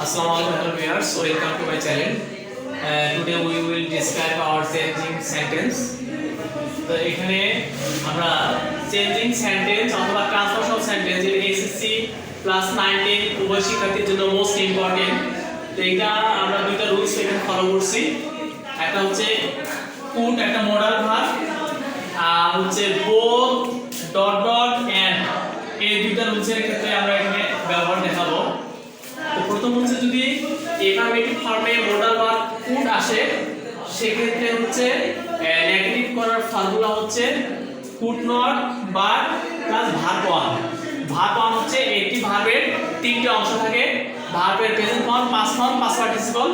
Assalamualaikum viewers, welcome to my channel. Today we will describe our changing sentence. তো এখানে আমরা changing sentence অথবা transfer sentence যেটা SSC class 9 উভয় শিক্ষার্থীর জন্য মোস্ট ইম্পর্টেন্ট। তো এটা আমরা দুইটা রুলস এখানে ফলো করছি। একটা হচ্ছে পুট একটা মডাল ভার্ব, আর হচ্ছে বোথ ডট ডট এন্ড, এই দুইটা রুলসের ক্ষেত্রে আমরা এখানে ব্যবহার দেখাবো। তো প্রথম হচ্ছে যদি এফার্মেটিভ ফর্মে মডাল ভার্ব পুট আসে সেক্ষেত্রে হচ্ছে নেগেটিভ করার ফর্মুলা হচ্ছে put not but plus verb one. Verb one হচ্ছে একটি ভার্বের তিনটি অংশ থাকে, ভার্বের present form, past form, past participle.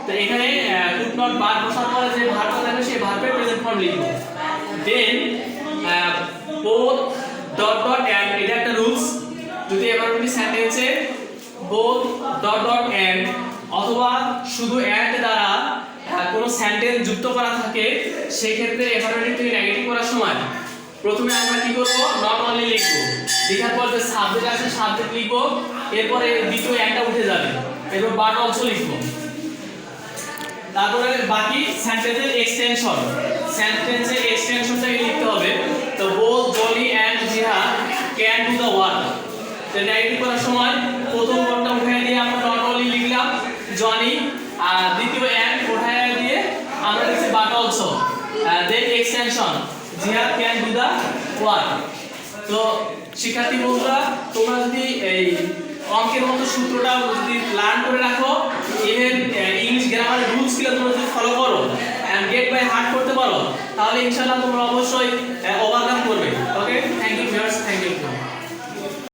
তো এখানে পুট নট বাট বসার পরে যে ভার্বটা থাকে সেই ভার্বের প্রেজেন্ট ফর্ম লিখব। Then both dot dot and, এটা একটা রুলস। যদি এফার্মেটিভ সেন্টেন্সে both dot dot and অথবা শুধু and দ্বারা কোনো সেন্টেন্স যুক্ত করা থাকে সেই ক্ষেত্রে এফার্মেটিভ থেকে নেগেটিভ করার সময় প্রথমে আমরা কি করব, নট অনলি লিখব, লেখার পর যে সাবজেক্ট আছে সাবজেক্ট লিখব, এরপরে দ্বিতীয় অ্যান্ডটা উঠে যাবে, এরপর বাট অলসো লিখব। তারপরে বাকি সেন্টেন্সের এক্সটেনশনটা লিখতে হবে। তো both Jolly and Jiha can do the work. তো নেগেটিভ করার সময় প্রথম ওয়ার্ডটা উঠায় দিয়ে আমরা নট অনলি লিখলাম জনি, আর দ্বিতীয় এন্ড উঠায় দিয়ে আমরা লিখছি but also, then extension Jiha can do the work. তো শিক্ষার্থী বন্ধুরা, তোমরা যদি এই অঙ্কের মতো সূত্রটা যদি লার্ন করে রাখো, ইভেন ইংলিশ গ্রামারের রুলস গুলো তোমরা যদি ফলো করো এন্ড গেট বাই হার্ট করতে পারো, তাহলে ইনশাআল্লাহ তোমরা অবশ্যই ওভারকাম করবে। Okay, thank you viewers, thank you.